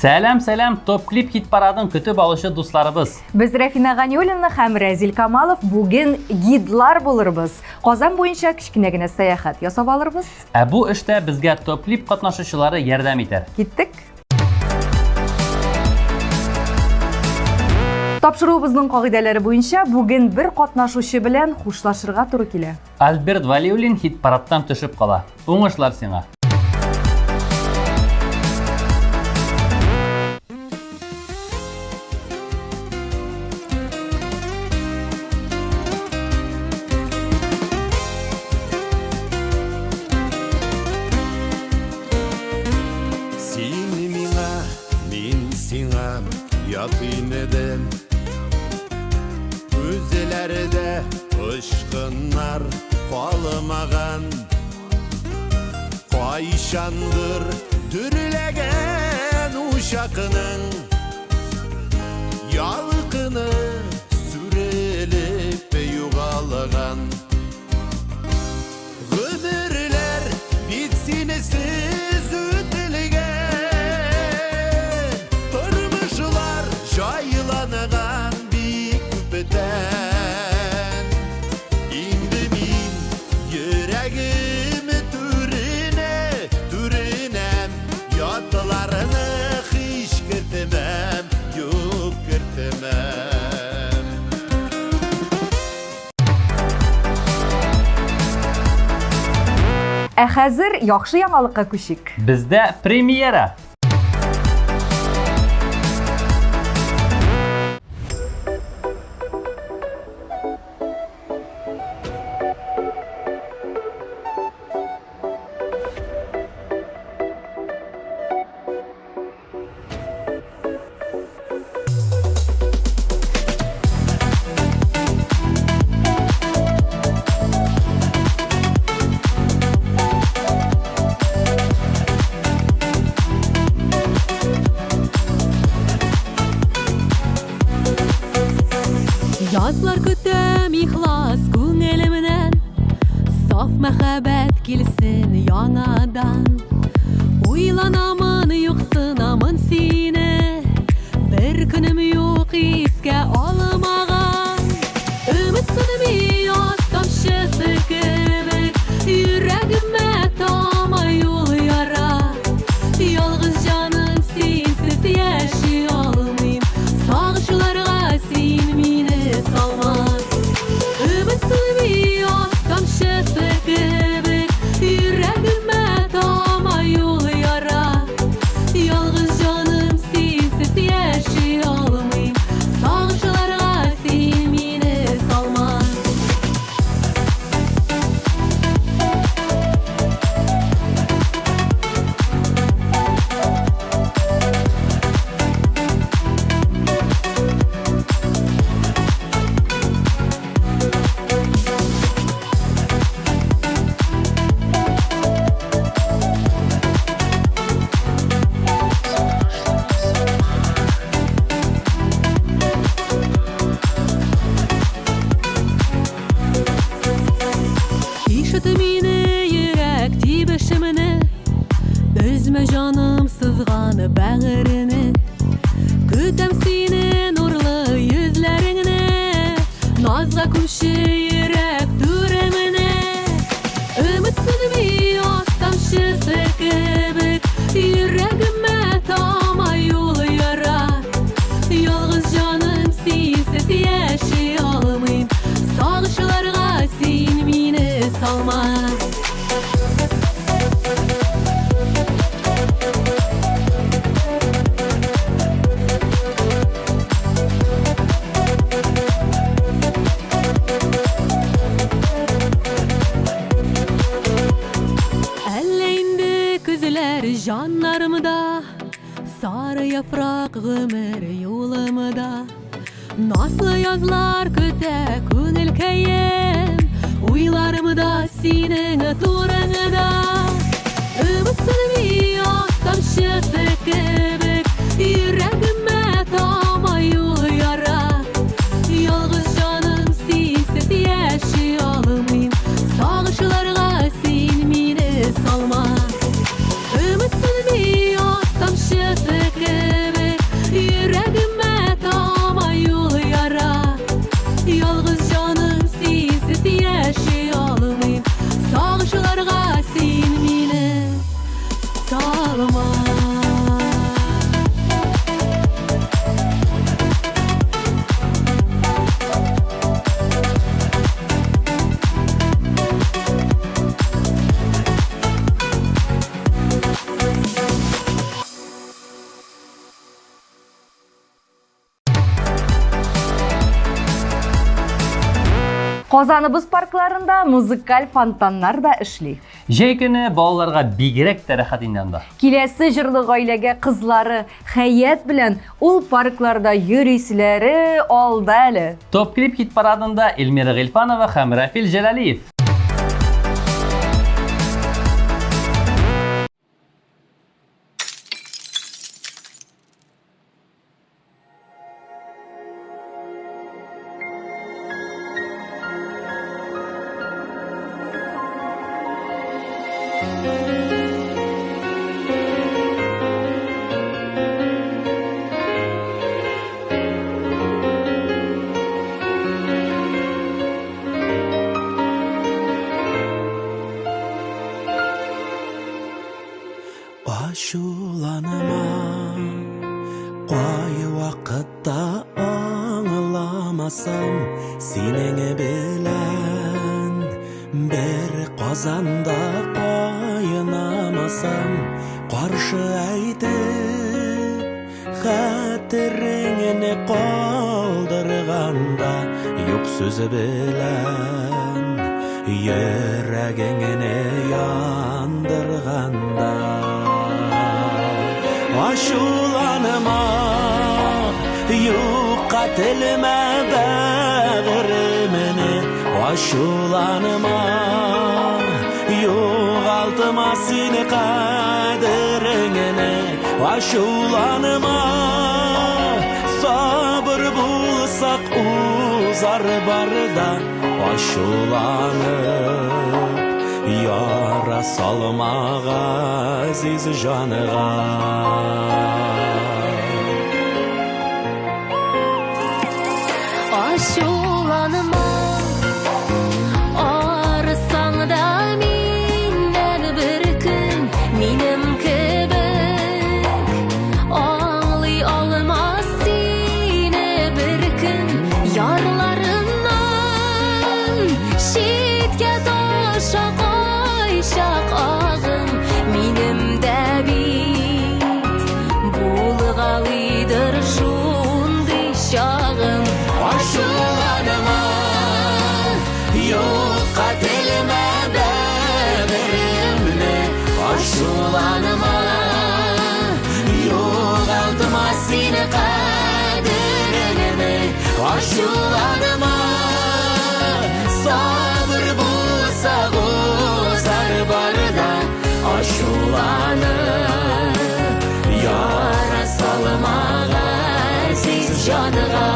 Сәлем, топ-клип хит парадын күтүп алышы дусларыбыз. Біз Рафина Ганиуллина һәм Разил Камалов бүген гидлар булырбыз. Казан буенча кичкенә генә сәяхәт ясап алырбыз. Бу эштә безгә топ-клип катнашучылары ярдәм итәр. Киттек. Тапшыруыбызның кагыйдәләре буенча бүген бер катнашучы белән хушлашырга туры килә. Альберт Валиуллин хит парадтан төшеп кала. Уңышлар сиңа. Син миңа, мин сиңа якын едем. Үзеләрдә ышкыннар калмаган. Кайчандыр дүрләгән ушакның ялкыны сүрелеп югалган. Гомерләр бит синесез үтелгән. Тормышлар җайланган бик күптән. Инде мин йөрәгем түренәм. Ятларны һич кертмәм, юк кертмәм. Ә хәзер яхшы яңалыкка күчик. Бездә премьера. Язлар көтәм ихлас күңелемнән, саф мәхәббәт килсен яңадан. Уйланамын, юксынамын сине, бер көнем юк искә алмаган. Өметсен яз тамчысы кебек, йөрәгемә тамай юл яра. Ялгыз җаным синсез яши алмыйм, сагышларга син мине салма. Өметсен яз тамчысы кебек, йөрәгемә тамай юл яра. Ялгыз җаным синсез яши алмыйм, сагышларга син мине салма. Ишет мине йөрәк тибешемне, өзмә җаным сызган бәгырене. Көтәм сине нурлы йөзләреңне, назга күмче йөрәк түремне. Өметсен яз тамчысы кебек, йөрәгемә тамай юл яра. Ялгыз җаным синсез яши алмыйм, сагышларга син мине салма. Әллә инде күзләр җаннарымда, сары яфрак гомер юлымда. Наслы язлар көтә күңел кәем, уйларымда синең турыңда. Өметсен яз тамчысы кебек, йөрәгемә тамай юл яра. Ялгыз җаным синсез яши алмыйм, сагышларга син мине салма. Өметсен яз тамчысы кебек, Казаныбыз паркларында музыкаль фонтаннар да эшли. Җәй көне балаларга бигрәк тә рәхәт инде анда. Киләсе җырлы гаиләгә кызлары хәят белән ул паркларда йөрисләре алда әле. Топ клип хит парадында Эльмира Гыйльфанова һәм Рафил Җәлалиев. Ашуланма, кай вакытта аңламасам, синең белән бер Казанда кайнамасам, каршы әйтеп хәтереңне калдырганда, юк сүзе белән йөрәгеңне яндырганда. Ашуланма, юкка телмә бәгыремне. Ашуланма, югалтма сине кадереңне. Ашуланма, сабыр булсак узар барда. Ашуланып яра салмага азиз жаныга. Ашуланма, арысаң да миннән бер көн, минем кебек аңлый алмас сине бер көн. Ярларымнан читкә таша кайчак агым, минем дә бит булгалыйдыр шундый чагым. Ашуланма, юкка телмә бәгыремне. Ашуланма, югалтма сине кадереңне. Ашуланма, сабыр булса узар барда. Ашуланып яра салмага азиз жаныга.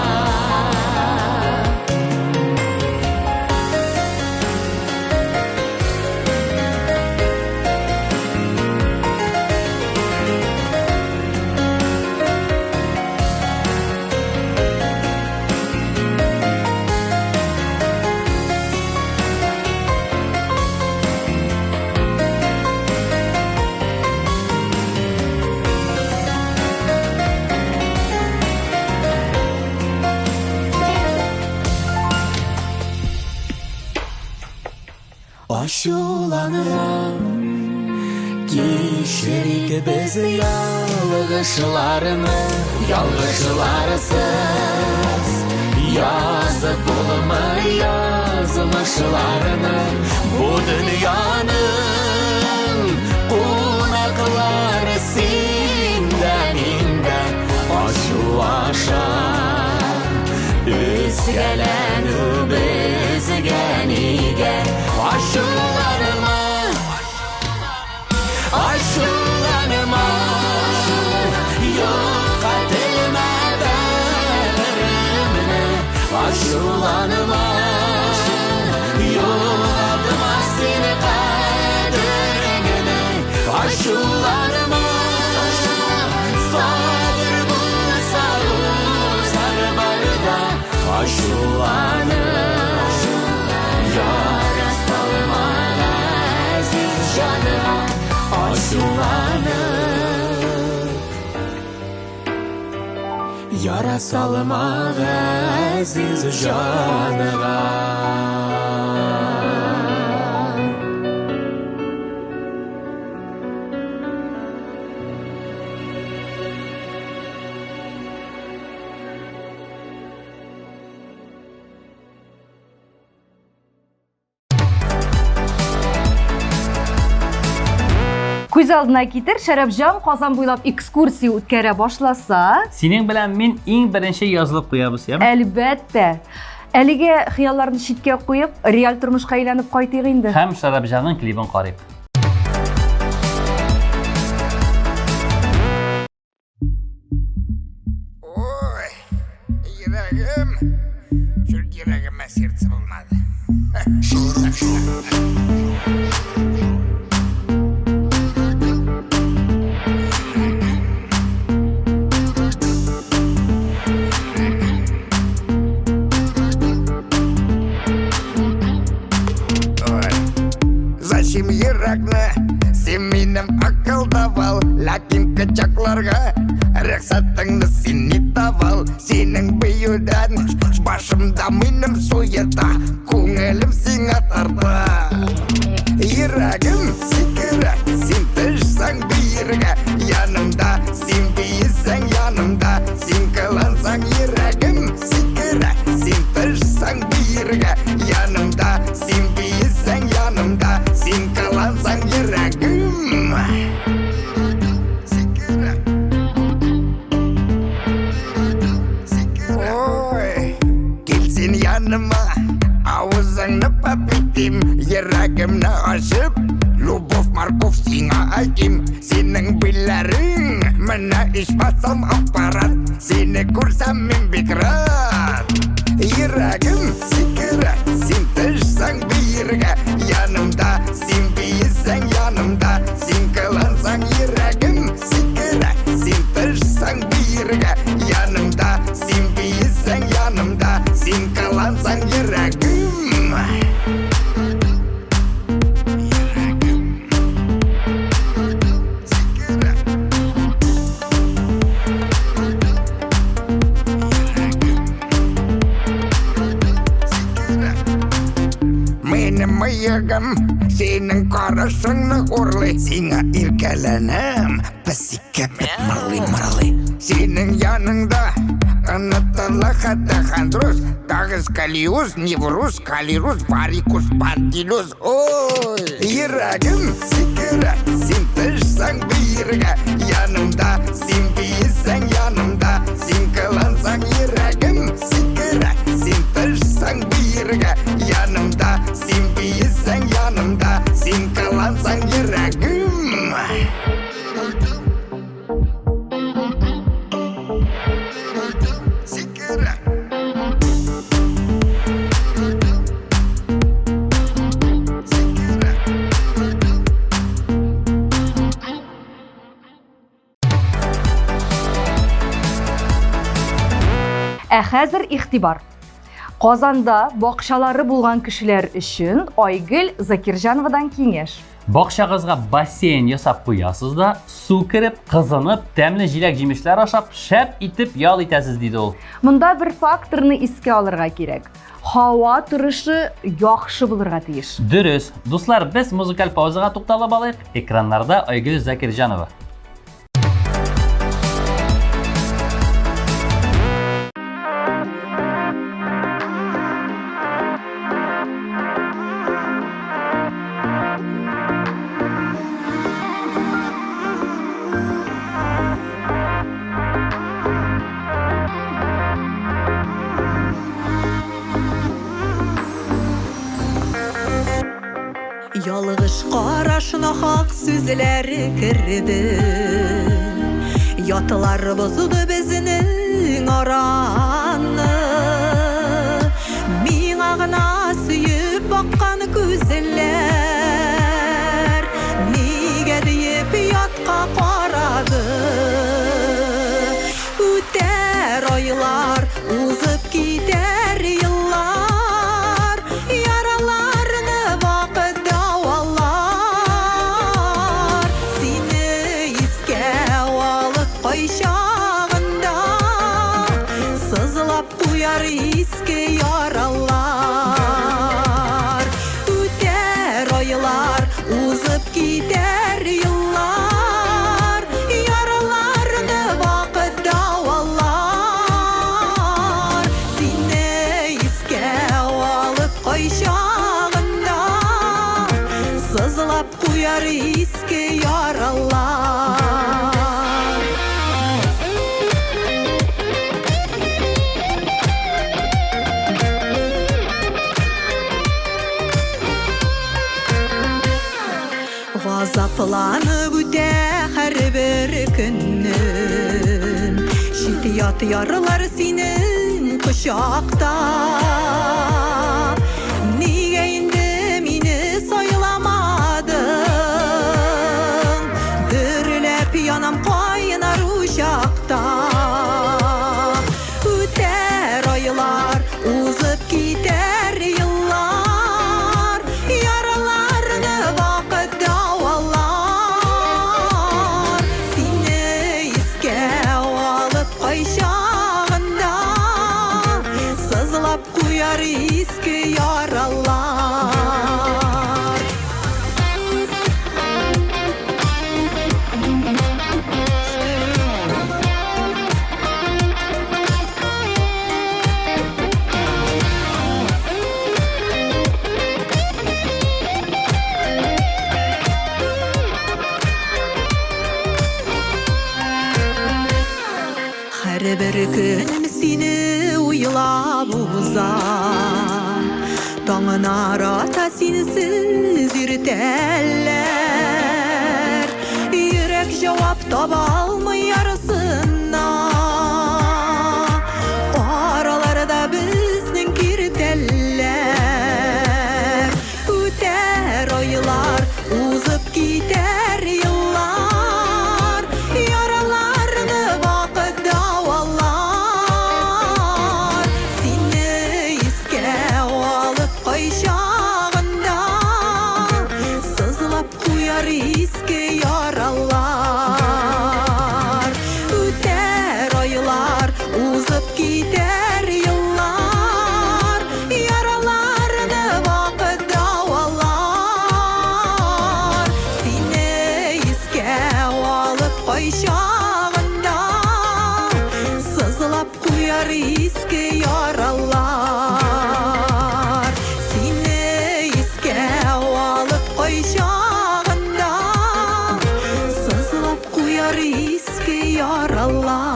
Ашуланма, кичерик без ялгышларны, ялгышларсыз. Язып булмый язмышларны, бу дөньяның кунаклары синдә, миндә. Ачу аша үзгәләнү безгә нигә. Ашуланма, ашуланма, юкка телмә бәгыремне. Ашуланма, югалтма сине кадереңне. Ашуланма, сабыр булса узар барда. Ашуланып яра салмага азиз жаныга. Ашуланып яра салмага азиз жаныга. Күз алдына китер, Шәрәпҗан Казан буйлап экскурсия үткәрә башласа, Синең белән мин иң беренче язылып куябыз, яме? әлбәттә. Әлегә хыялларны читкә куеп, реаль тормышка әйләнеп кайтыйк инде. Һәм Шәрәпҗанның клибын карыйк. Ой, йөрәгем. Шул йөрәгемә сердце булмады. Зачем йөрәкне сен минем акылдавал, ләкин кычакларга рөхсәтеңне син ни тавал. Синең бөюдән башымда минем суета, күңелем сиңа тарта. Йөрәгем сикерә, син төшсәң биергә, янымда син бийсәң янымда, син кылансаң йөрәгем сикерә, син төшсәң биергә, янымда син бийсәң янымда, син кылансаң йөрәгем сикерә. Ой, кил син яныма, авызыңны папитим, йөрәгемне ачып, любовь морковь сиңа айтим. Синең билләрең менә ичмасам аппарат, сине күрсәм мин бик рад. Йөрәгем сикерә, син төшсәң биергә, янымда син бийсәң янымда, син кылансаң йөрәгем сикерә, син төшсәң биергә, янымда син бийсәң янымда, син кылансаң йөрәгем. Минем мыегым синең карашыңны урлый, сиңа иркәләнәм, песиккә бит мырлый. Синең яныңда онытыла хәтта хандрус, тагыз калиус, неврус, калирус, варикус, пантилус. Ой, йөрәгем сикерә, син төшсәң биергә, янымда син бийсәң янымда, син кылансаң йөрәгем сикерә, син төшсәң биергә, янымда син бийсәң янымда, син кылансаң йөрәгем. Сикерә. Хәзер игътибар. Казанда бакчалары булган кешеләр өчен Айгөл Закирҗановадан киңәш. Бакчагызга бассейн ясап куясыз да, су кирип, кызынып, тәмле җиләк-җимешләр ашап, шәп итеп ял итәсез, диде ул. Монда бер факторны искә алырга кирәк. Һава торышы яхшы булырга тиеш. Дөрес. Дуслар, без музыкаль паузага тукталып алыйк. Экраннарда Айгөл Закирҗанова. Ялгыш карашына хак сүзләре керде. Ятылар бозды безнең араны. Миңа гына сөеп баккан күзләр, нигә диеп ятка карады. Үтәр айлар, узып китәр еллар, яраларны вакыт дәвалар. Сине искә алып кайчагында, сызлап куяр иске яралар. Үтәр айлар, узып китәр еллар, яраларны вакыт дәвалар. Сине искә алып кайчагында, сызлап куяр kuyar iske yaralar. Gazaplanıp üte her bir günün, şiddet yarılar senin kuşakta. Niye indi meni saylamadın, bürülep yanam kaynar uşakta. Üter aylar, uzıp gider yıllar, yaralarını vakit davalar. Seni iske alıp kayşağında, sızlap kuyar iske yaralar. Her bir gün seni uylap uzan, Dağın arata sensiz irteller. Yürek cevap tabalmay yarısına, aralarda bizning kirteller. Üter aylar, uzıp gider yıllar, yaralarını vakit davalar. Seni iske alıp kayşağında, sızlap kuyar iske yaralar. Üter aylar, uzıp gider yıllar, yaralarını vakit davalar. Seni iske alıp kayşağında, sızlap kuyar iske yaralar. Seni iske alıp kayşağında, sızlap kuyar iske yaralar.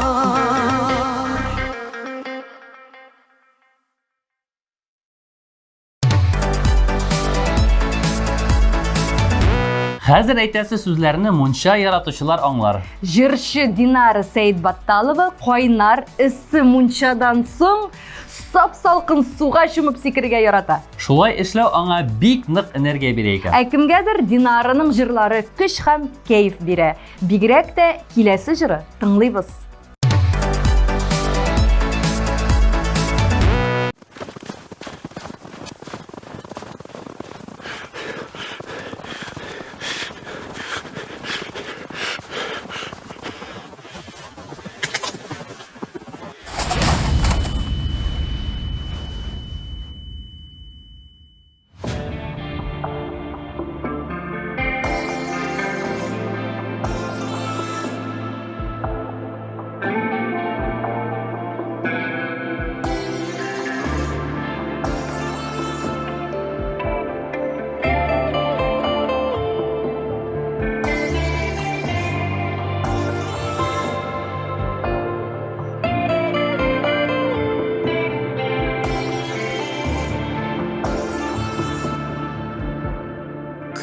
Hazır aytasi so'zlarini muncha yaratuvchilar anglar. Jırşı Dinara Seyitbattalova koynar isi munchadan so'ng sap-salqin suvga shumib sikirga yarata. Shulay ishlaw anga bik niq energiya berar ekan. Kimgadir Dinaraning jırlari kuch ham kayf bera. Bigrak da kelasi jiri tinglaymiz.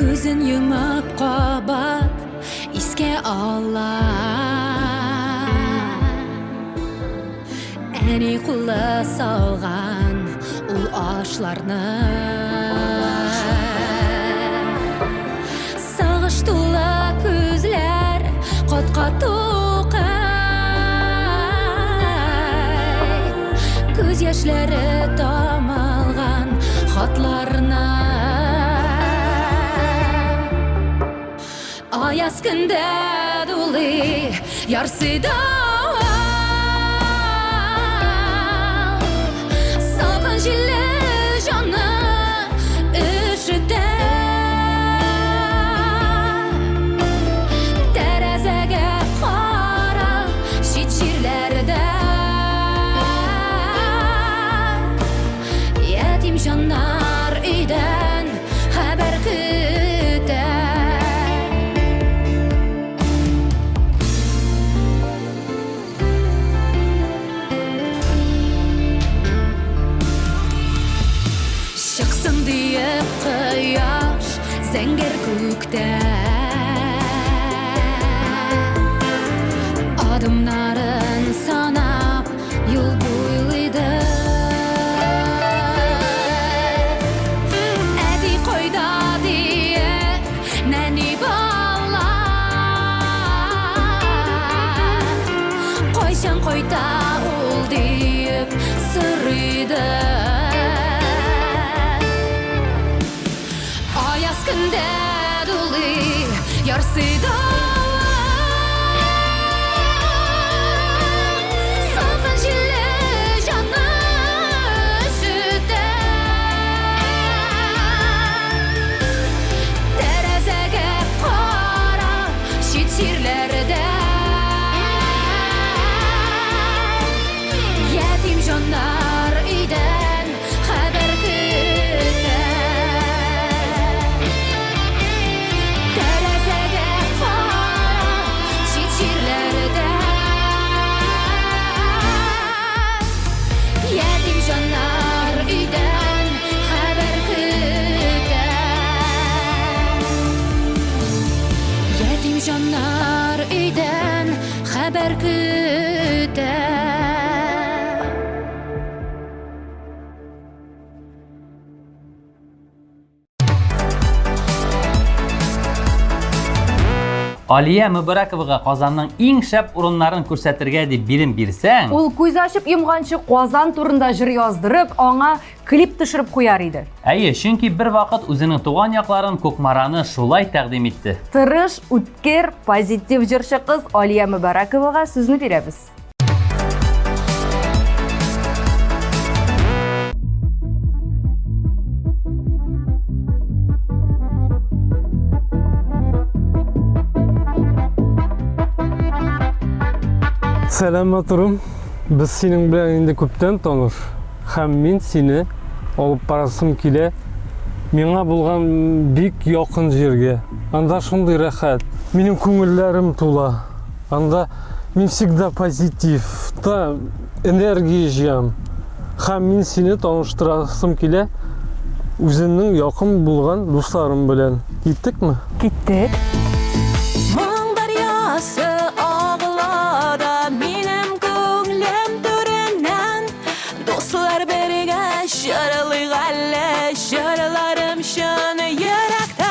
Көзін юмып қабат иске ала, әне құлы салған ұл ашларны. Сағыш тұлы көзлер қатқа тоқай, көз яшьләре тамалған хатларына. Аяз күндә дулы ярсыда, салқын җилле җанны өшетә. Тәрәзәгә карап чит җирләрдә ятим җаннар өйдән хәбәр көтә. deyip quyosh zangir ko'kda adımların sanab yol bo'ylaydi Adi qo'yda deyip nani balla qo'ysang qo'yda ol deyip sırıydı Ayaz kunda duli yarsıydı Salqin jilli jonni üşütdi Derazaga qara shit yerlarda Yetim jonlar uydan xabar kutdi Derazaga qara shit yerlarda Yetim jonlar uydan xabar kutdi Yetim jonlar uydan xabar kutdi Aliya Muborakovaga Qozonning eng shap o'rinlarini ko'rsatirga deb bilim bersang, Ул көз ачып йомганчы Qozon турында jir yozdырып, аңа klip төшереп куяр иде. әйе, chunki bir vaqt o'zining tug'an yoqlarini Ko'kmarani shulay taqdim etdi. Тырыш, үткер, позитив җырчы кыз Алия Мубараковага сүзне бирәбез. Сәләмәт Biz sening bilan endi ko'pdan tanış. Ham men seni olib barasım kile. Menga bo'lgan bek yaqin yerga. Анда shunday rahat. Mening ko'ngillarim to'la. Анда men всегда позитив, да энергиям. Ham men seni tanıştırasım kile. Үземнең якын булган дусларым белән. Киттекме? Киттек. Моң дарьясы ағлада минем көңлем түреннән Дуслар берге шарылык әллә шарыларым шаны йөрәктән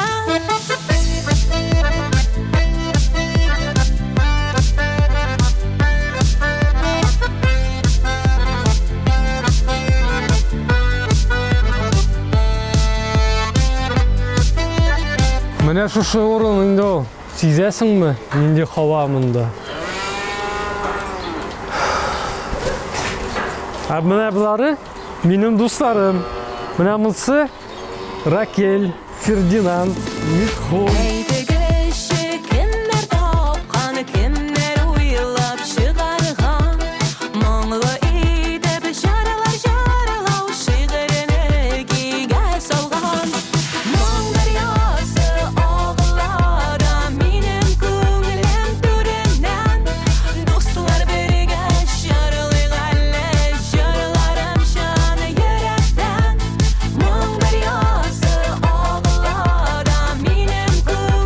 Менә шушы урын инде ул. Сизәсеңме? Нинди һава монда. Менә булары минем дусларым. Менә монсы Ракель, Фердинанд, Митхун. Әйтегезче, кемнәр тапкан, кемнәр уйлап чыгарган Моңлы итеп шаралар шаралау шигырене кигә салган Моң дарьясы ағлада минем күңлем түреннән Дуслар бергә шарылык әллә шарыларым шаны йөрәктән Моң дарьясы ағлада минем күңлем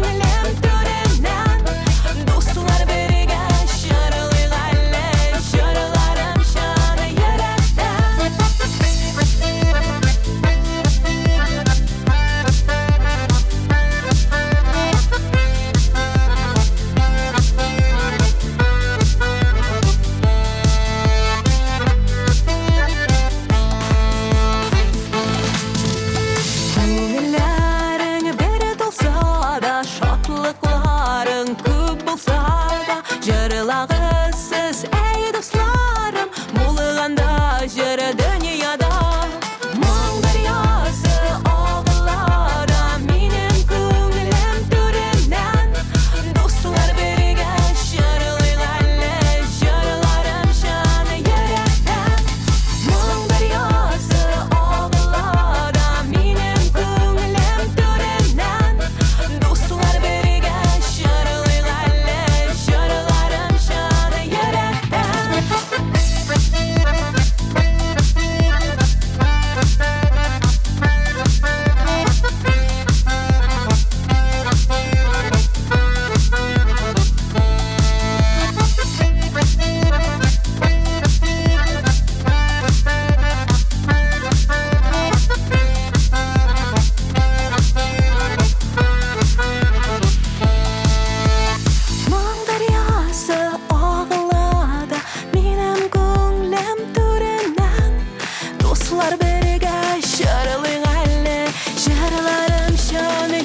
Dostlar birge şarılın әлі Жарыларым şanı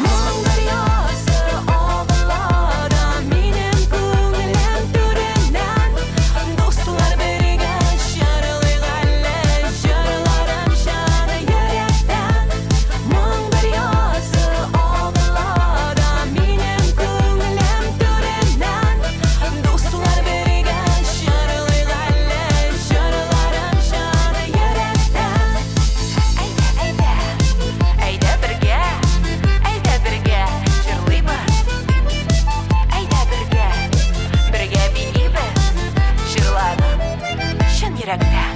Мұң дариясы ағылады Менің көңілім түрінен Достlar бірге şarылын әлі Жарыларым şanı yürekten Мұң дариясы ағылады Менің көңілім түрінен Dostlar бірге şarılın әлі Жарыларым şanı yürekten Әйдә бірге жырлыйбыз Әйдә бірге билейбіз Жырларым шын йөрәктән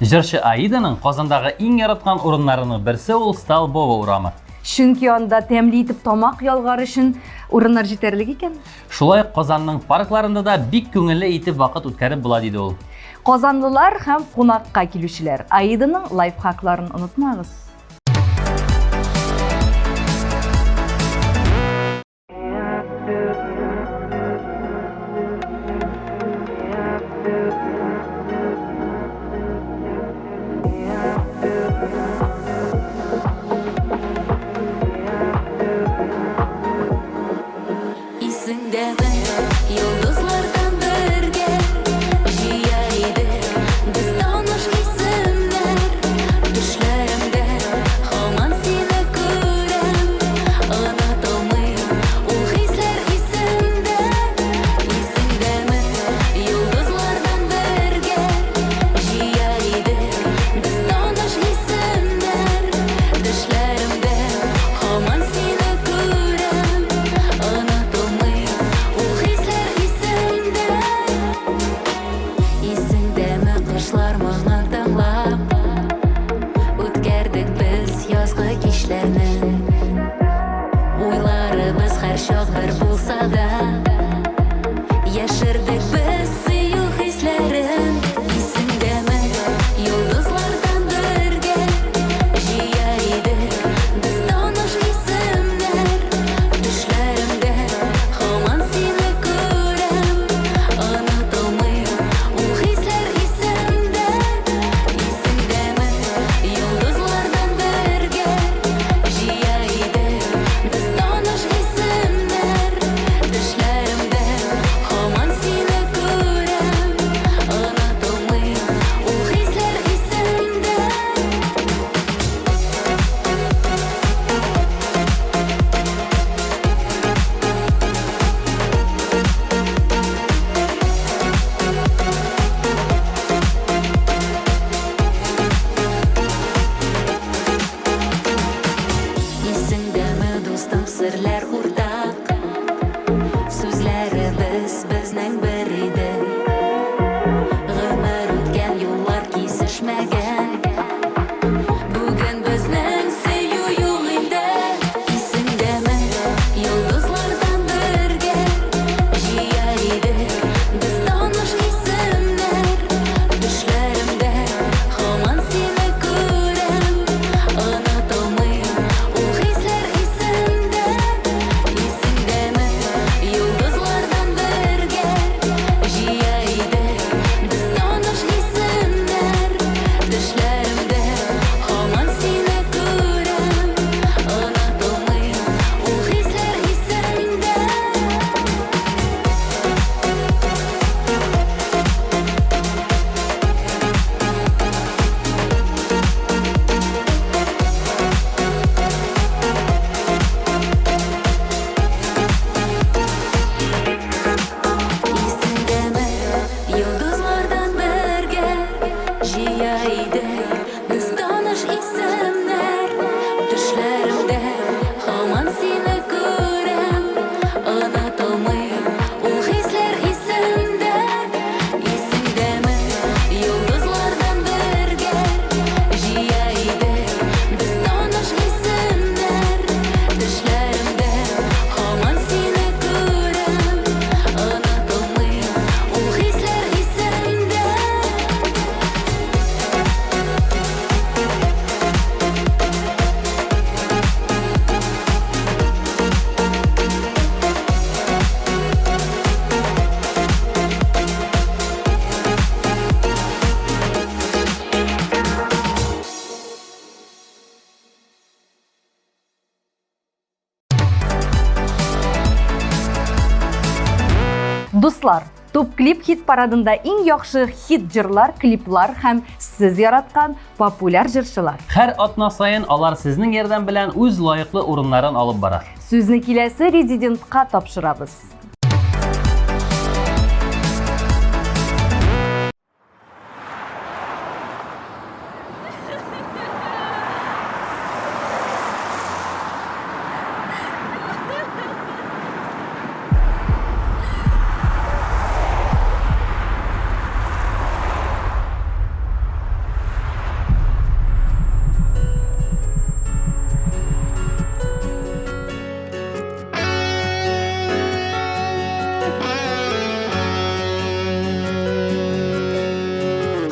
Жырчы Аиданың Казандагы иң яраткан урыннарының берсе ул Столбово урамы. Чөнки анда тәмле итеп тамак ялгар өчен урыннар җитәрлек икән. Шулай ук Казанның паркларында да бик күңелле итеп вакыт үткәреп була диде ул. Казанлылар һәм кунакка килүчеләр, Аиданың лайфхакларын онытмагыз. Исеңдәме йолдызлардан бергә җыя идек без таныш исемнәр Төшләремдә һаман сине күрәм Онытылмыйм ул хисләр исемдә Исеңдәме йолдызлардан бергә җыя идек без таныш исемнәр Төшләремдә һаман сине күрәм Онытылмыйм ул хисләр исемдә Дуслар, Топ клип хит парадында иң яхшы хит җырлар, клиплар һәм сез яраткан популяр җырчылар. Һәр атна сайын алар сезнең ярдәм белән үз лаеклы урыннарын алып бара. Сүзне киләсе резидентка тапшырабыз.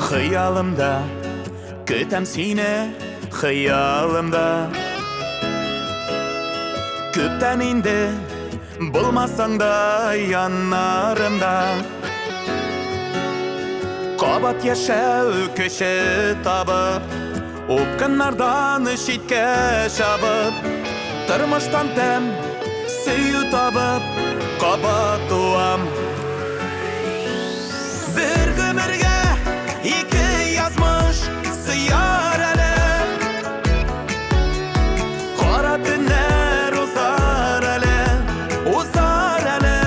Хыялымда көтәм сине, хыялымда күптән инде булмасаң да яннарымда. Кабат яшәү көче табып, упкыннардан читкә чабып, тормыштан тәм сөю табып, кабат туам. Бер гомергә ике язмыш сыяр әле, кара төннәр узар әле, узар әле.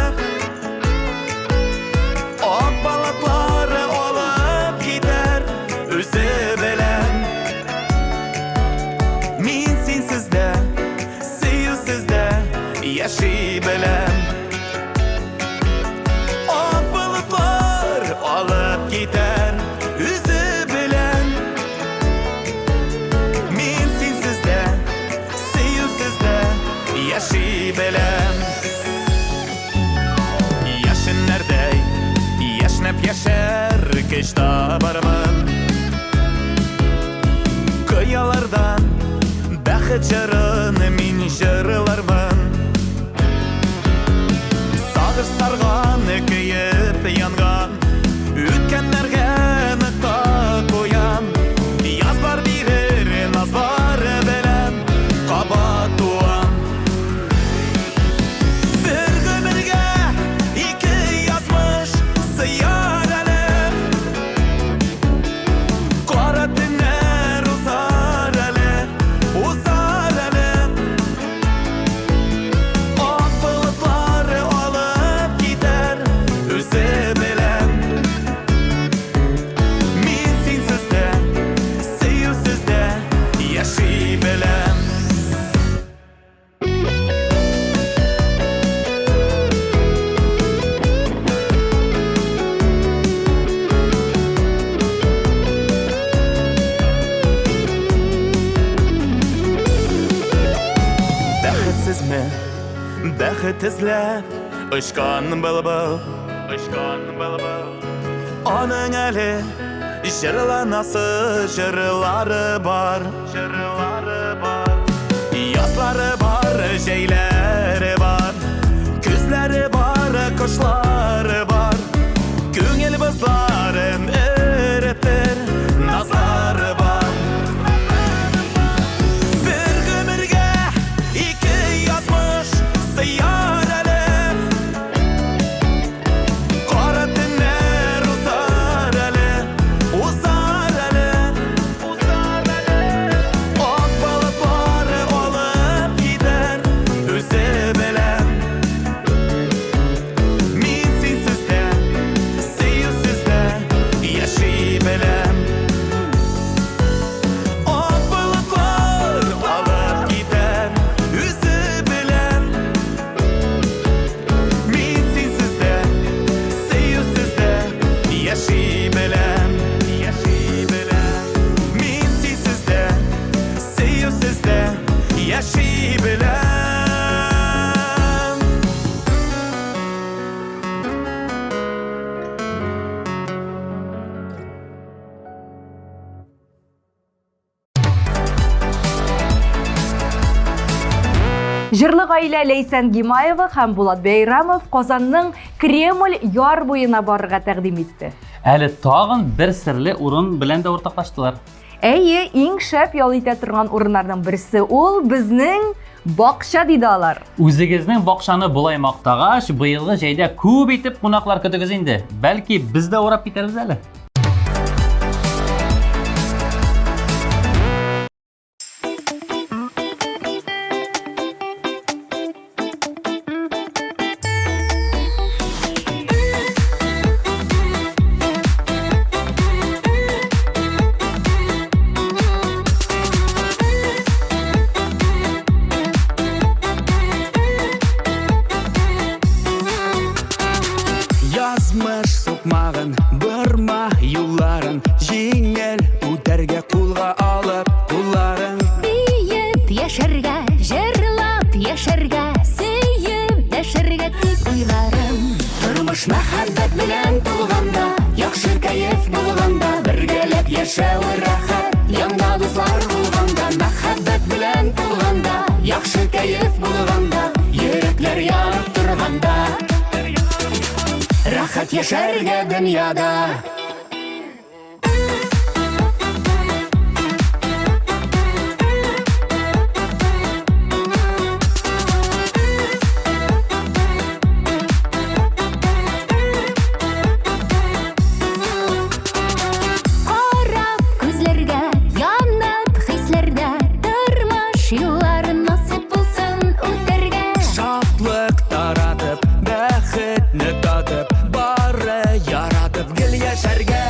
Ак балыклары алып китәр үзе белән. Мин синсез дә, сөюсез дә яши беләм. Ак балыклар алып китәр үзе белән. Мин синсез дә, сөюсез дә яши беләм. Яшеннәрдәй яшнәп яшәр көч табармын. Кыялардан бәхет җырын мин җырлармын. Сагыш сарган, көеп янган, үткәннәргә ныка куям. Язлар бирер назлар белән, кабат туам. Бер гомергә ике язмыш сыяр әле, кара төннәр узар әле, узар әле. Ак болытлары алып китәр үзе белән. Мин синсез дә, сөюсез дә яши беләм. Бәхетсезме, бәхет эзләп очкан былбыл, очкан былбыл. Аның әле җырланасы җырлары бар, җырлары бар. Язлары бар, җәйләре бар, күзләре бар, кошлары бар. Күңел бозларын эретер назлары бар. Бер гомергә ике язмыш сыяр әле, кара төннәр узар әле, узар әле, узар әле. Ак балыклары алып китәр үзе белән. Мин синсез дә, сөюсез дә яши беләм. Ак балыклар алып китәр үзе белән. Мин синсез дә, сөюсез дә яши беләм, яши беләм. Мин синсез дә, сөюсез дә яши беләм. Җырлы гаилә Ләйсән Гимаева һәм Булат Бәйрәмов Казанның Кремль яр буена барырга тәкъдим итте. Әле тагын бер серле урын белән дә уртаклаштылар. Әйе, иң шәп ял итә торган урыннарның берсе ул безнең Бакча диде алар. Үзегезнең бакчаны булай мактагач, быелгы җәйдә күп итеп кунаклар көтегез инде. Бәлки без дә урап китәрбез әле. Язмыш сукмагын, бырма юлларын, жиңел үтәргә кулга алып кулларын. Биеп яшәргә, җырлап яшәргә, сөеп яшәргә тик уйларым. Тормыш мәхәббәт белән тулганда, яхшы кайф булганда, бергәләп яшәү рәхәт. Янда дуслар булганда, мәхәббәт белән тулганда, яхшы кайф булганда, йөрәкләр янып торганда. Рәхәт яшәргә дөньяда. Карап күзләргә, янып хисләрдә, тормыш юлларын насыйп булсын үтәргә. Шатлык таратып, бәхетне татып, бары яратып гел яшәргә.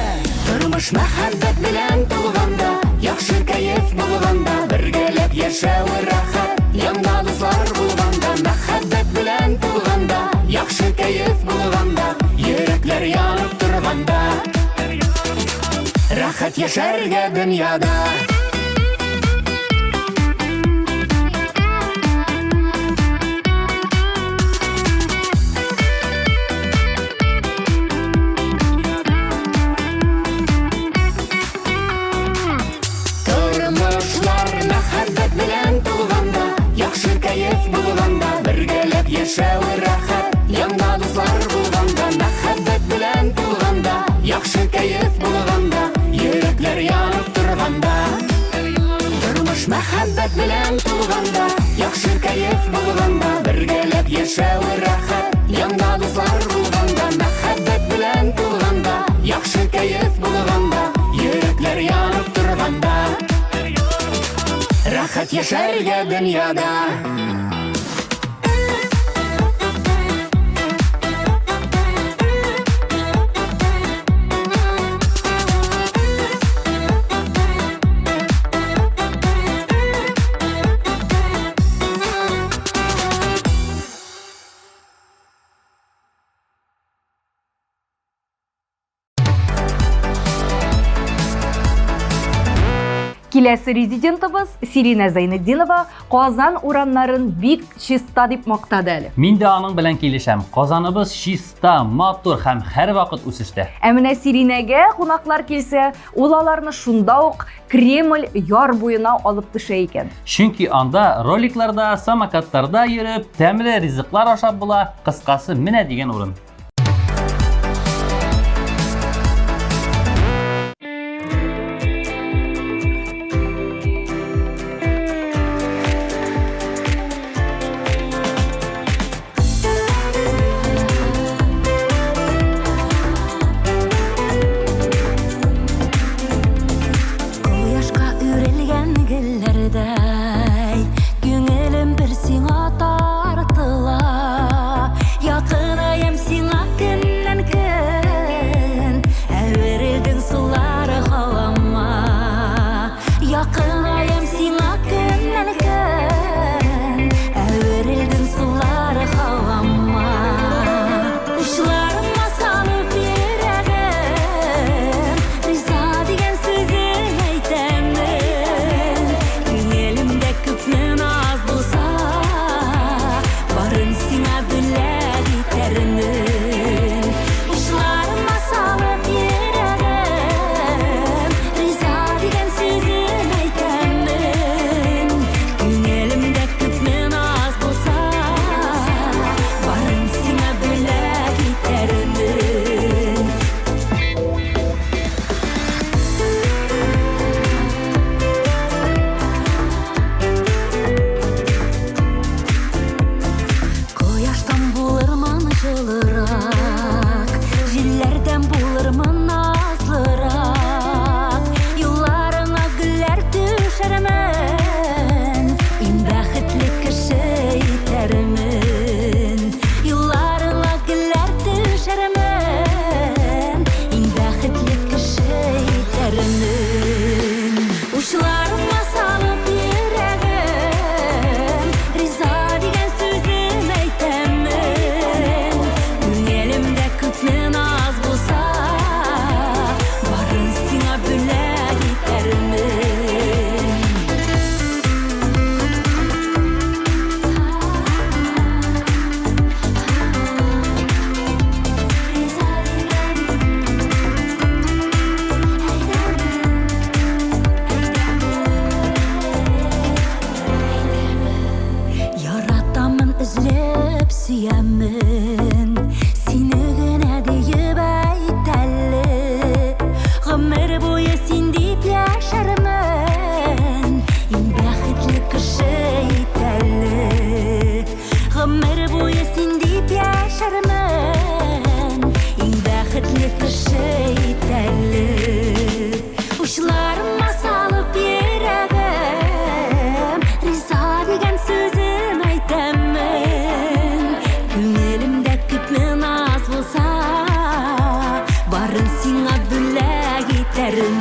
Тормыш мәхәббәт белән тулганда, яхшы кайф булганда, бергәләп яшәү рәхәт. Янда дуслар булганда, мәхәббәт белән тулганда, яхшы кайф булганда, йөрәкләр янып торганда. Рәхәт яшәргә дөньяда. Тормышлар мәхәббәт белән тулганда, яхшы кайф булганда, бергәләп яшәү рәхәт. Янда дуслар булганда, мәхәббәт белән тулганда, яхшы кайф булганда, йөрәкләр янып торганда. Тормыш мәхәббәт белән тулганда, яхшы кайф булганда, бергәләп яшәү рәхәт. Янда дуслар булганда, мәхәббәт белән тулганда, яхшы кайф булганда, йөрәкләр янып торганда. Рәхәт яшәргә дөньяда. Киләсе резидентыбыз Сирина Зайнетдинова Казан урамнарын бик чиста дип мактады әле. Мин дә аның белән килешәм. Казаныбыз чиста, матур һәм һәрвакыт үсештә. Ә менә Сиринәгә кунаклар килсә, ул аларны шунда ук Кремль яр буена алып төшә икән. Чөнки анда роликларда, самокатларда йөреп, тәмле ризыклар ашап була. Кыскасы, менә дигән урын. Кояшка үрелгән гөлләрдәй, күңелем бер сиңа тартыла. Якынаем сиңа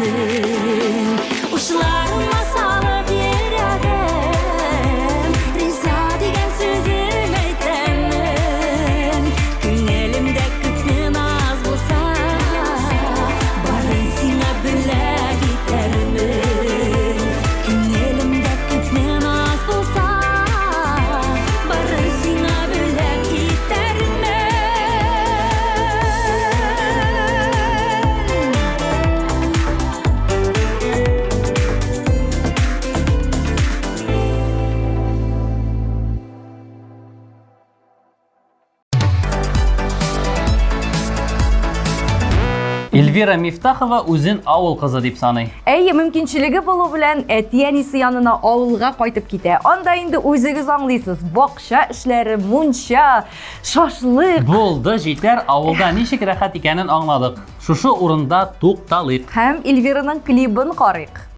senin Uşlarıma salıb yerəgim Riza degen sözüm eytemin Günəlimdə küpün az bolsa Barın sine bile gidermin Günəlimdə küpün az bolsa Barın sine bile gidermin Эльвира Мифтахова үзен авыл кызы дип саный. Әйе, мөмкинчелеге булу белән әти-әнисе янына авылга кайтып китә. Анда инде үзегез аңлыйсыз, бакча эшләре, мунча, шашлык Булды, җитәр, авылда ничек рәхәт икәнен аңладык. Шушы урында тукталыйк. һәм Эльвираның клибын карыйк.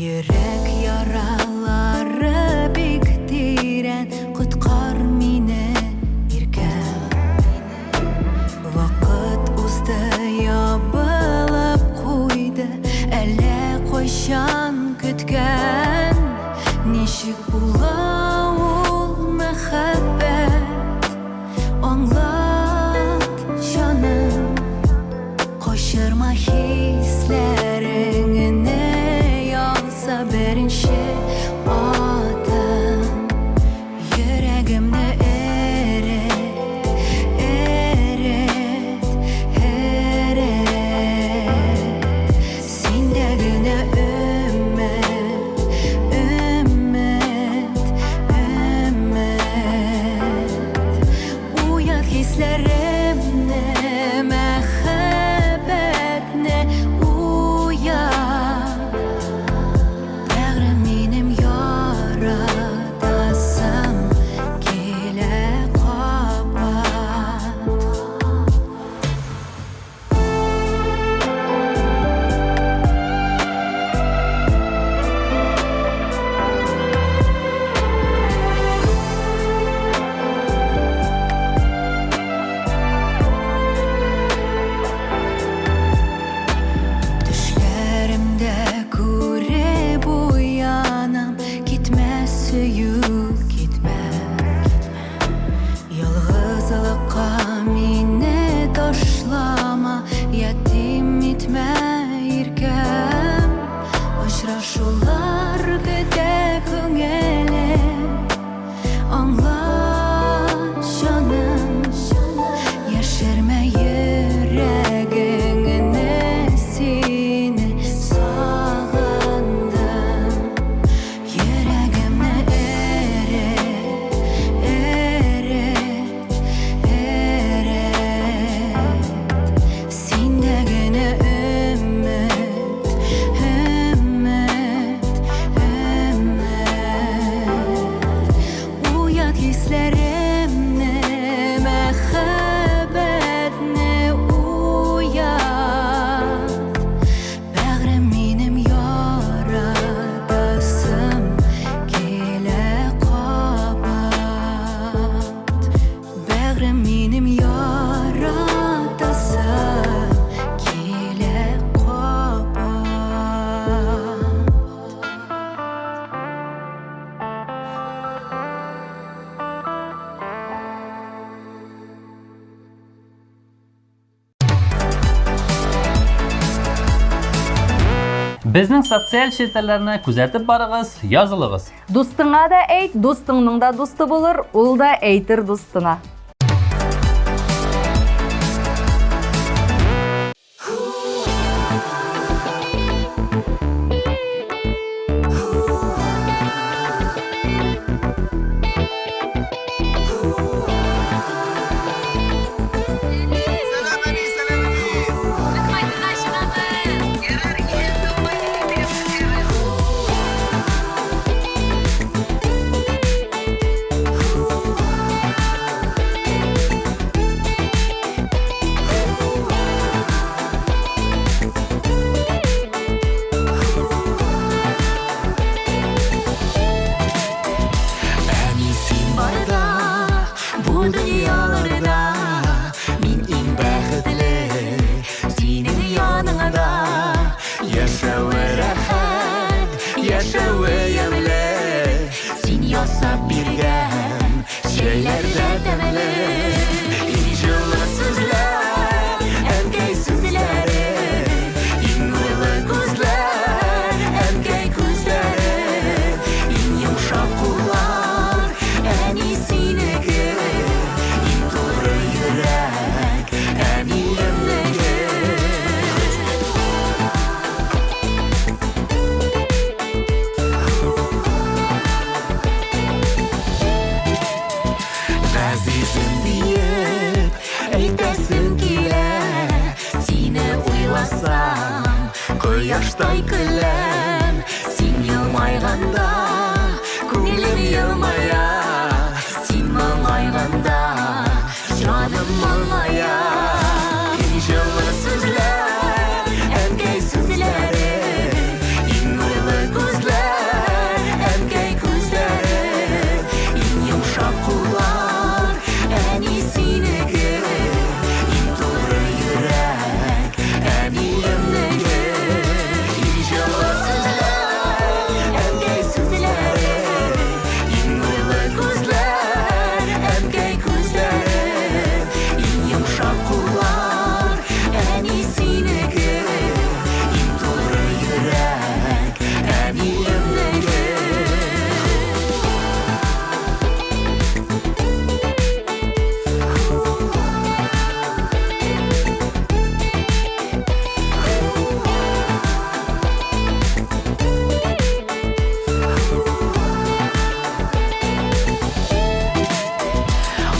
Йөрәк яралары бик тирән Коткар мине иркәм Вакыт узды ябылып куйды Әллә кайчан көткән Ничек була ул мәхәббәт Аңлат җаным Качырма хисләреңне Ялса беренче адым Йөрәгемне эрет, эрет, эрет Синдә генә өмет, өмет, өмет Уят хисләремне, мәхәббәтне уят Бәгърем минем яратасым килә кабат Төшләремдә күреп уянам Китмә сөю, китмә Ялгызлыкка мине ташлама Ятим итмә иркәм Очрашулар көтә күңелем Аңла җаным Яшермә йөрәгеңне Сине сагындым Йөрәгемне эрет, эрет, эрет Синдә генә өмет, өмет, өмет Уят хисләремне, мәхәббәтне уят Бәгърем минем яратасым килә кабат Бәгърем минем яратасым килә кабат Безнең социаль челтәрләрне күзәтеп барыгыз, язылыгыз. Дустыңа да әйт, дустыңның да дусты булыр, ул да әйтер дустына. yürgen şeylerde demeli İnşallah sözler erkek sözleri İnşallah gözler erkek gözleri İn yumuşak kullar en iyisini İn doğru yürek eminim Azizim deyip eytesin kiler Seni uylasam Koyaştay külem Sen yılmayganda Көңілім yılmaya Sen мұңайғанда Жаным мұңая Жылы сөзлер Әнкей сөзлері Ең ойлы көзлер Әнкей көздері Ең yumuşak kullar En iyisini En doğru yürek Eminim İnşallah sözler Erkek sözleri En oylu gözler Erkek gözleri En yumuşak kullar En iyisini En doğru yürek Eminim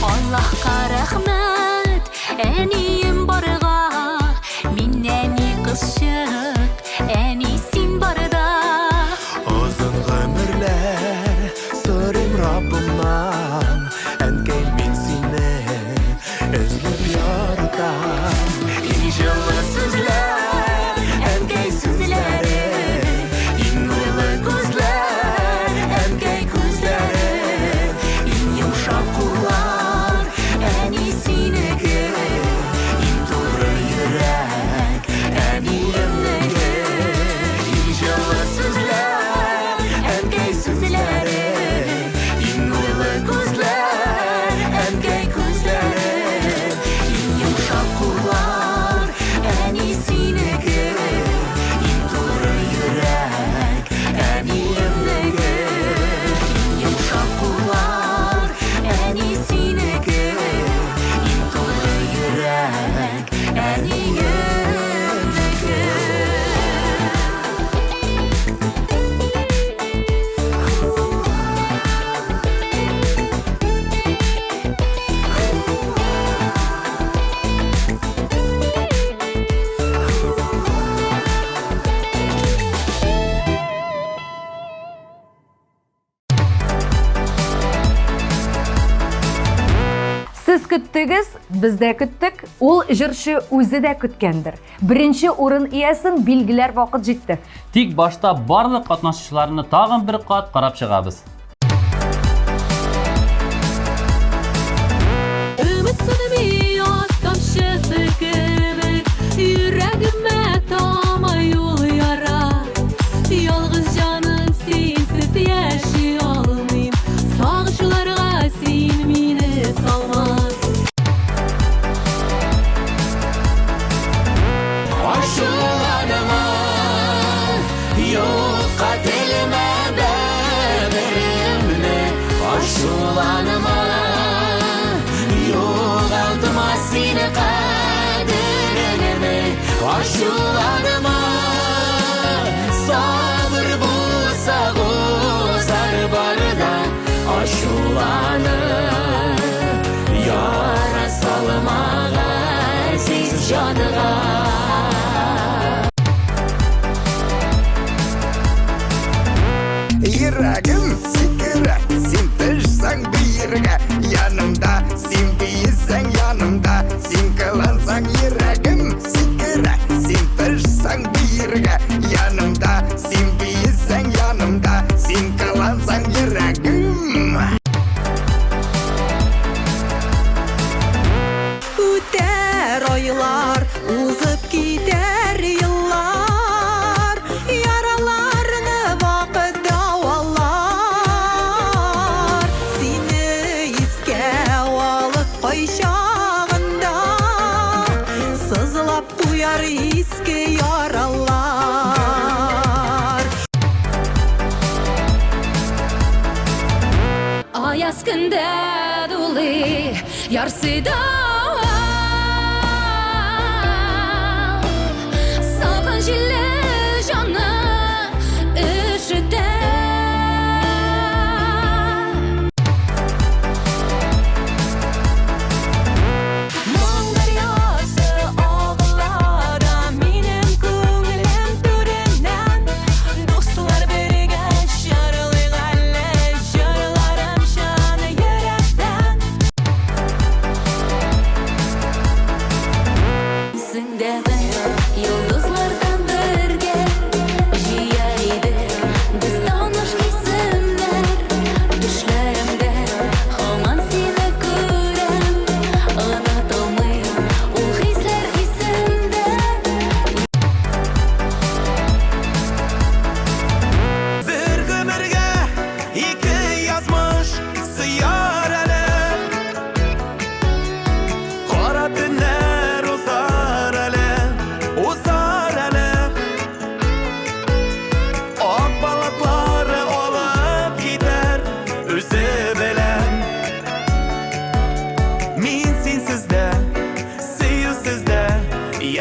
Allah'a rahmet en iyiyim barıga Min en iyi kızşık en iyisin barıda Uzun ömürler Sorum Rabbimden Enkey min seni Özlep yaratam İnşallah sözler Enkey sözleri En oylu gözler Enkey gözleri En yumuşak kullar En iyisini En doğru yürek Eminim İnşallah sözler Erkek sözleri En oylu gözler Erkek gözleri En yumuşak kullar En iyisini En doğru yürek Eminim En yumuşak kullar En iyisini En doğru yürek Eminim Siz küttüгіз, biz de küttük, ул жыршы өзі де күткендір. Бірінші орын иесін белгілер вақыт жетті. Тик башта барлык катнашучыларны тагын бер кат карап чыгабыз. Ümitsiz yaz tamşısı gibi Yüreğime tamay yol yara Yalğız canım sensiz yaşay almayayım Sağışlarga sen meni salma Aşılanıma Yok katilime beberimle Aşılanıma Yok altıma seni kaderimle Aşılanıma Sabır bulsa gozar barda Aşılanım Yara salmağa Siz canığa Yüragim sikire Sen tışsan bir yerge Yanımda Sen değilsen yanımda Sen kılansan yüragim sikire Sen tışsan bir yerge Yanımda Sen değilsen yanımda Sen kılansan yüragim күндә дулый ярсыйда салкын җилле җанны ишетә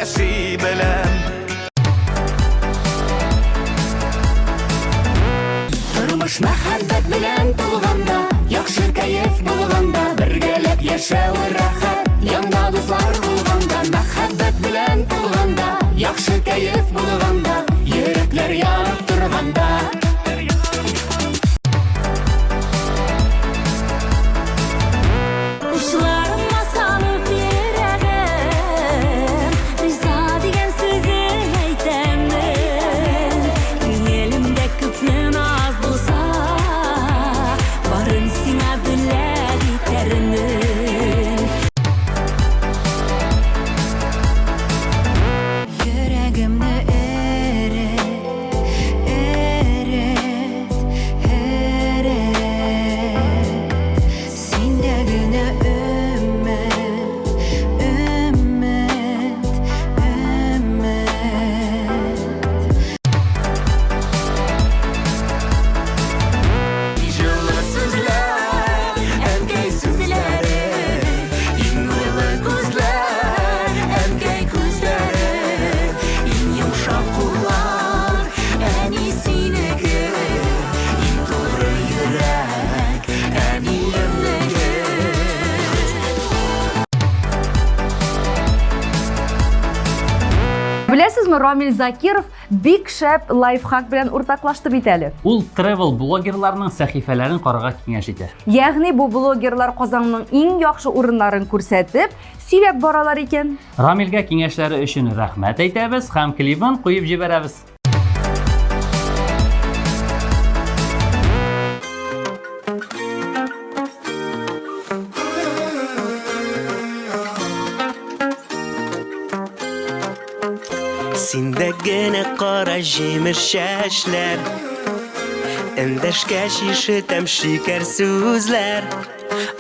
Yaşay belem Тормыш мәхәббәт белән тулганда, яхшы кайф булганда, бергәләп яшәү рәхәт, янда дуслар булганда, мәхәббәт белән тулганда, яхшы кайф булганда, йөрәкләр янып торганда. Учларыма салып йөрәгем, риза дигән сүзен әйтәм мен. Күңелемдә күпме наз булса, барын сиңа бүләк итәрмен. Йөрәгемне синдә генә өмет, өмет, өмет. Җылы сүзләр, әнкәй сүзләре, иң нурлы күзләр, әнкәй күзләре, иң йомшак куллар, әни синеке, иң туры йөрәк, әниемнеке. Беләсезме, Рамил Закиров бик шәп лайфхак белән уртаклашты бит әле. Ул travel блогерларның сәхифәләрен карарга киңәш итә. Ягъни бу блогерлар Казанның иң яхшы урыннарын күрсәтеп, сөйләп баралар икән. Рамилгә киңәшләре өчен рәхмәт әйтәбез һәм клибын куеп җибәрәбез. Синдә генә кара җимеш чәчләр, эндәшкәч ишетәм шикәр сүзләр.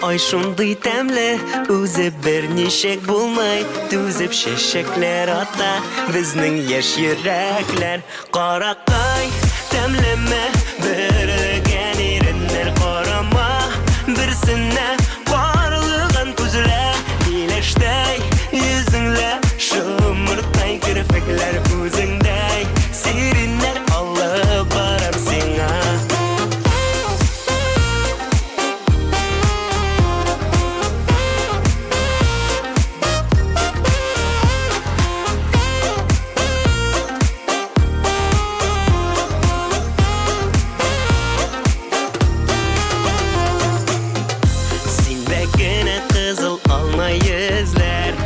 Ай шундый тәмле, үзе берничек булмый, түзеп чәчәкләр ата безнең яшь йөрәкләр. Каракай тәмлеме, бергән иреннәр карама, берсенә барлыгын күзләр, иләштәй йөзеңлә, шомыртай керфекләр күзеңдәй, сириннәр алып барам сиңа. Синдә генә кызыл алма йөзләр,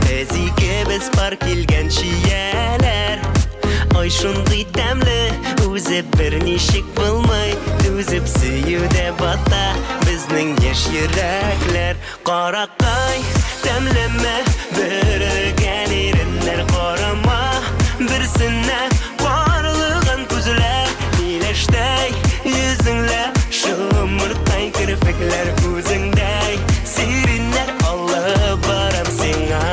без икебез пар килгән чияләр. Ай шундый тәмле, үзе берничек булмый, түзеп сөюдә бата безнең яшь йөрәкләр. Каракай тәмлеме, бергән иреннәр карама, берсенә барлыгын күзләр, иләштәй йөзеңлә, шомыртай керфекләр күзеңдәй, сириннәр алып барам сиңа.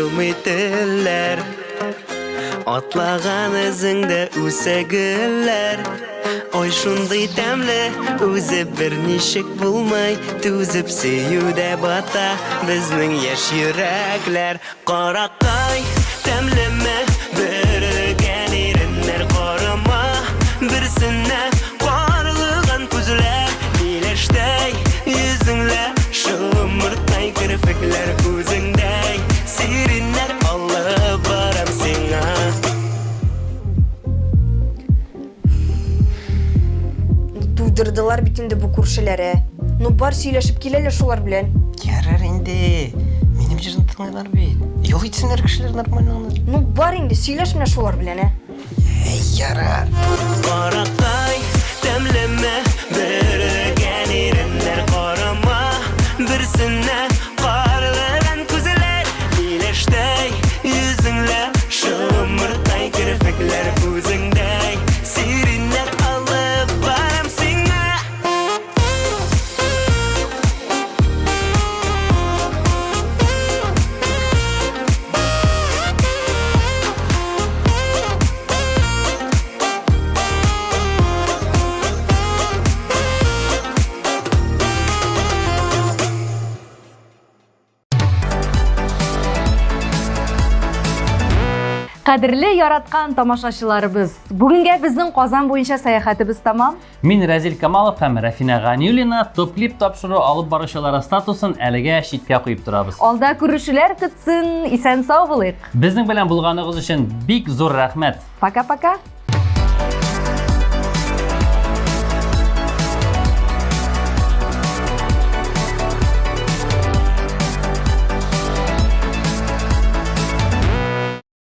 үмітілер Атлаған ізіңді үсігілер Ой шундай тәмлі Өзі бір нешік болмай Түзіп сүйуде бата Біздің еш юреклер Қарақай тәмліме Бірген ерінлер қарыма Бірсіне қарлыған күзілер Милештей yüzünle Şımırtay kırfıklar özündey Sirinler alıp baram sana Туйдырдылар бит инде бу күршеләре. Ну бар сөйләшеп киләләр шулар белән. Ярар инде Минем җырны тыңлайлар бит Юл итсеннәр кешеләр нормально Ну бар инде сөйләш менә шулар белән, Ярар Каракай тәмлеме Бірген ерінлер қарыма Бірсіне қарлыған күзілер Милештей yüzünle Шымыртай кірпіклер көзіңдей Сиринлер алып барам сыңа Кадерле яраткан тамашачыларыбыз, бүгенгә безнең Казан буенча сәяхәтебез тамам. Мин Разил Камалов һәм Рафина Ганиуллина топ-клип тапшыру алып баручылары статусын әлегә читкә куеп торабыз. Алда күрешүләр көтсен, исән сау булыйк. Безнең белән булганыгыз өчен бик зур рәхмәт. Пока-пока.